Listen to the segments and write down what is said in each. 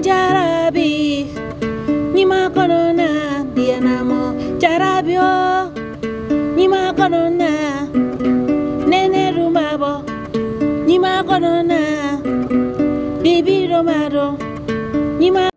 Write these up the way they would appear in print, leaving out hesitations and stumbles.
Jarabi, Nima Corona, Dianamo, Jarabio, Nima Corona, Nene Rumabo, Nima Corona, Bibi Romaro, Nima.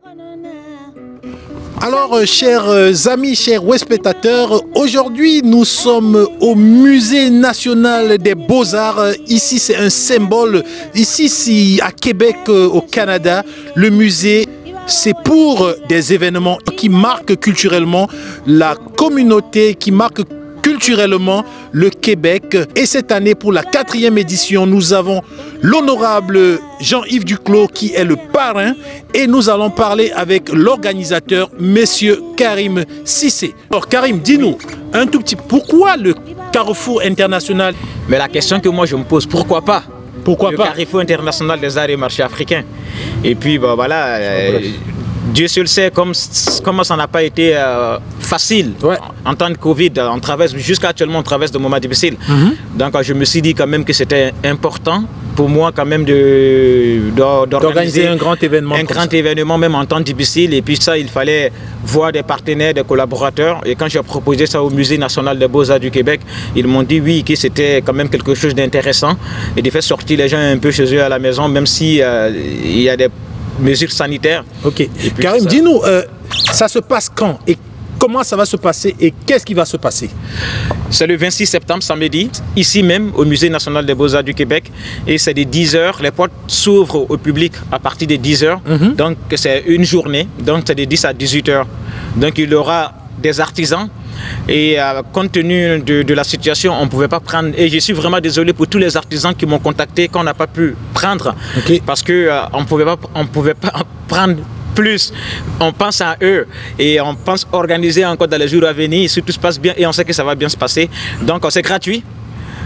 Alors, chers amis, chers spectateurs, aujourd'hui nous sommes au Musée national des beaux-arts. Ici, c'est un symbole. Ici, à Québec, au Canada, le musée, c'est pour des événements qui marquent culturellement la communauté, qui marquent culturellement le Québec. Et cette année, pour la 4e édition, nous avons l'honorable Jean-Yves Duclos qui est le parrain et nous allons parler avec l'organisateur, monsieur Karim Cissé. Alors Karim, dis-nous un tout petit, pourquoi le Carrefour international? Mais la question que moi je me pose, pourquoi pas? Pourquoi pas? Le Carrefour international des arts et marchés africains. Et puis bah, voilà, Dieu seul sait comment ça n'a pas été facile en temps de Covid. On traverse, jusqu'à actuellement, on traverse des moments difficiles. Donc je me suis dit quand même que c'était important pour moi quand même d'organiser un grand événement. Un grand événement même en temps difficile. Et puis ça, il fallait voir des partenaires, des collaborateurs. Et quand j'ai proposé ça au Musée national des beaux-arts du Québec, ils m'ont dit oui, que c'était quand même quelque chose d'intéressant. Et de faire sortir les gens un peu chez eux à la maison, même si il y a des mesures sanitaires. Ok. Karim, dis-nous, ça se passe quand et comment ça va se passer et qu'est-ce qui va se passer? C'est le 26 septembre, samedi, ici même au Musée national des beaux-arts du Québec. Et c'est de 10 h. Les portes s'ouvrent au public à partir de 10 h. Donc c'est une journée, donc c'est de 10 à 18 h. Donc il y aura des artisans. Et compte tenu de la situation, on ne pouvait pas prendre. Et je suis vraiment désolé pour tous les artisans qui m'ont contacté qu'on n'a pas pu prendre. Parce qu'on ne pouvait pas prendre plus. On pense à eux et on pense organiser encore dans les jours à venir si tout se passe bien et on sait que ça va bien se passer. Donc c'est gratuit.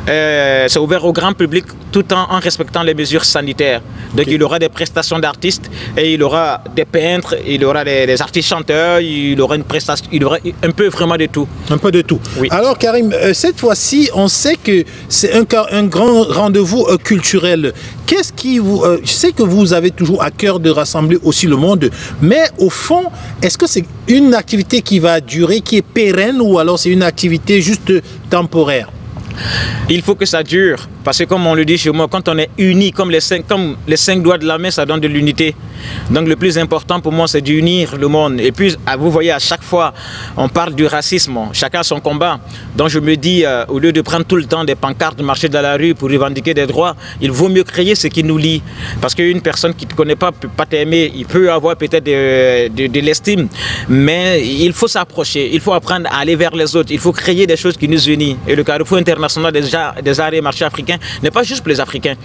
C'est ouvert au grand public tout en respectant les mesures sanitaires. Donc il y aura des prestations d'artistes et il y aura des peintres, il y aura des artistes chanteurs, il y aura une prestation, il y aura un peu vraiment de tout. Un peu de tout. Oui. Alors Karim, cette fois-ci, on sait que c'est un grand rendez-vous culturel. Qu'est-ce qui vous... je sais que vous avez toujours à cœur de rassembler aussi le monde, mais au fond, est-ce que c'est une activité qui va durer, qui est pérenne ou alors c'est une activité juste temporaire? Il faut que ça dure, parce que comme on le dit chez moi, quand on est unis comme les 5 doigts de la main, ça donne de l'unité. Donc le plus important pour moi, c'est d'unir le monde. Et puis, vous voyez, à chaque fois, on parle du racisme, chacun a son combat. Donc je me dis, au lieu de prendre tout le temps des pancartes, de marcher dans la rue pour revendiquer des droits, il vaut mieux créer ce qui nous lie. Parce qu'une personne qui ne te connaît pas, peut pas t'aimer, il peut avoir peut-être de l'estime, mais il faut s'approcher, il faut apprendre à aller vers les autres, il faut créer des choses qui nous unissent. Et le Carrefour international des arts et marchés africains n'est pas juste pour les Africains.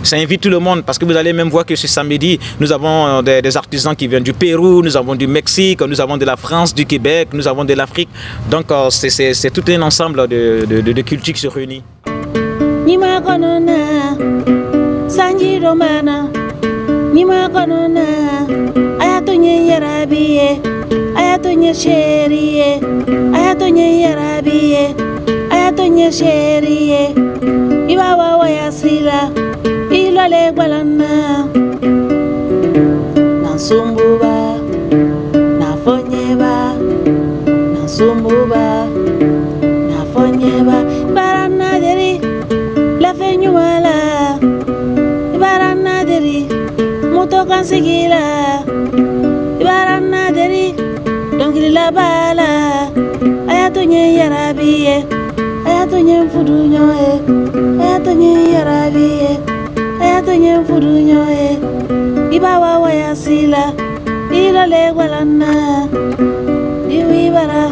Ça invite tout le monde parce que vous allez même voir que ce samedi, nous avons des artisans qui viennent du Pérou, nous avons du Mexique, nous avons de la France, du Québec, nous avons de l'Afrique. Donc c'est tout un ensemble de cultures qui se réunissent. Nima konona, Sanji Romana, Nima konona, Ayatonye Yarabiye, Ayatonye Sherie, Ayatonye Yarabiye, Ayatonye Sherie, Iwawa Wayasila, Ilale Walana, Nansumbuba, Nafonyeba, Nansumbuba, Nafonyeba, Baranaderi, La Fenyuala, Baranaderi, Motokansigila, Baranaderi, Dongila Bala, Ayatonye Yarabiye, Ayatonye Fudunyoe, Ayatonye Yarabiye, Ayatonye Fudunyoe, Ibawa Wayasila, Ilale Walana, Diwibara,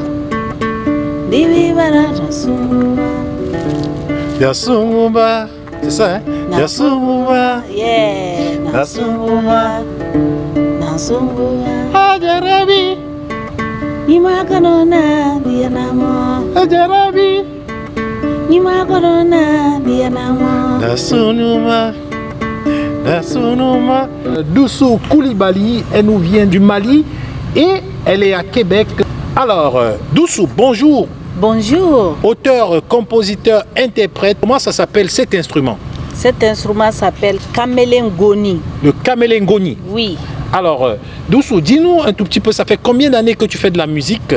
Diwibara, Yasumba, c'est ça, hein? Yasumba, yeah, Nasumba, Nasumba, Ajarabi, Nima Kanona, Dianamo, Ajarabi, Nima Kanona, Dianamo, Nasunuma, Nasunuma. Doussou Koulibaly, elle nous vient du Mali et elle est à Québec. Alors, Doussou, bonjour. Bonjour. Auteur, compositeur, interprète, comment ça s'appelle cet instrument? Cet instrument s'appelle Kamelengoni. Le Kamelengoni. Oui. Alors, Doussou, dis-nous un tout petit peu, ça fait combien d'années que tu fais de la musique?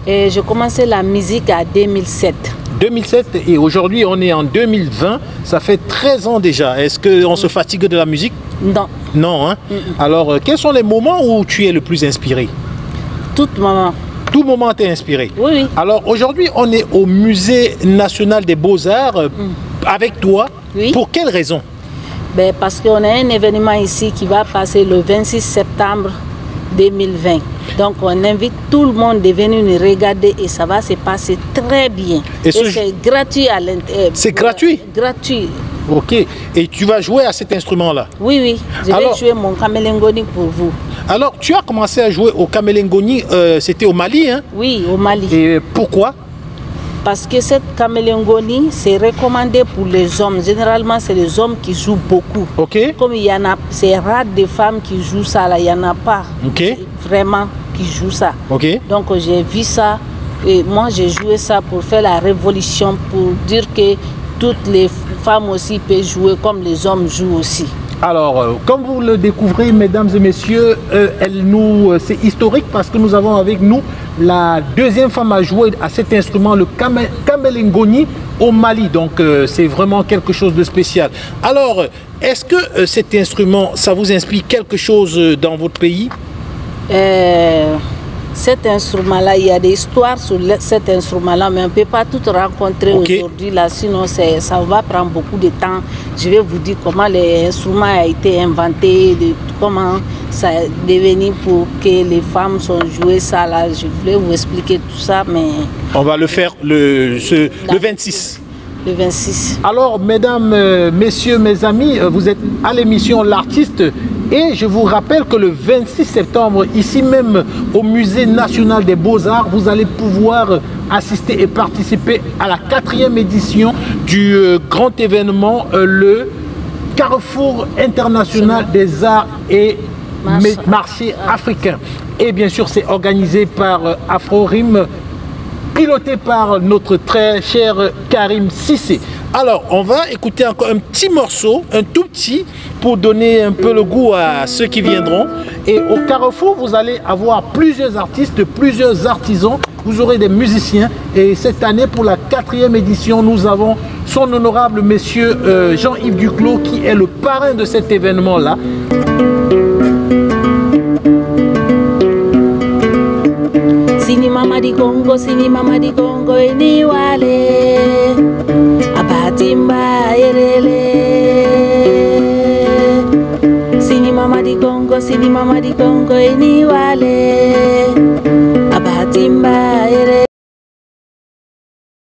Et j'ai commencé la musique en 2007. 2007 et aujourd'hui on est en 2020, ça fait 13 ans déjà. Est-ce qu'on se fatigue de la musique? Non. Non, hein? Alors, quels sont les moments où tu es le plus inspiré? Tout moment. Tout moment t'es inspiré? Oui, oui. Alors aujourd'hui on est au Musée National des Beaux-Arts avec toi. Oui. Pour quelle raison? Ben, parce qu'on a un événement ici qui va passer le 26 septembre 2020. Donc on invite tout le monde de venir nous regarder et ça va se passer très bien. Et c'est gratuit à l'intérieur. C'est gratuit? Gratuit. Ok. Et tu vas jouer à cet instrument-là? Oui, oui. Je vais jouer mon Kamelengoni pour vous. Alors, tu as commencé à jouer au Kamelengoni, c'était au Mali, hein? Oui, au Mali. Et pourquoi? Parce que cette Kamelengoni, c'est recommandé pour les hommes. Généralement, c'est les hommes qui jouent beaucoup. Ok. Comme il y en a, c'est rare des femmes qui jouent ça, là, il n'y en a pas. Ok. Vraiment qui jouent ça. Ok. Donc, j'ai vu ça et moi, j'ai joué ça pour faire la révolution, pour dire que toutes les femmes aussi peuvent jouer comme les hommes jouent aussi. Alors, comme vous le découvrez, mesdames et messieurs, c'est historique parce que nous avons avec nous la deuxième femme à jouer à cet instrument, le Kamelengoni, au Mali. Donc, c'est vraiment quelque chose de spécial. Alors, est-ce que cet instrument, ça vous inspire quelque chose dans votre pays? Cet instrument-là, il y a des histoires sur cet instrument-là, mais on ne peut pas tout rencontrer aujourd'hui, là, sinon ça va prendre beaucoup de temps. Je vais vous dire comment l'instrument a été inventé, comment ça est devenu pour que les femmes sont jouées ça, là. Je voulais vous expliquer tout ça, mais... On va le faire le 26. Le 26. Alors, mesdames, messieurs, mes amis, vous êtes à l'émission L'Artiste et je vous rappelle que le 26 septembre, ici même au Musée National des Beaux-Arts, vous allez pouvoir assister et participer à la 4e édition du grand événement, le Carrefour International des Arts et Marché Africain. Et bien sûr, c'est organisé par Afro-Rim, piloté par notre très cher Karim Sissé. Alors, on va écouter encore un petit morceau, un tout petit, pour donner un peu le goût à ceux qui viendront. Et au Carrefour, vous allez avoir plusieurs artistes, plusieurs artisans, vous aurez des musiciens. Et cette année, pour la 4e édition, nous avons son honorable monsieur Jean-Yves Duclos, qui est le parrain de cet événement-là. Sini mama di Congo eni wale abatimba erele. Sini mama di Congo eni wale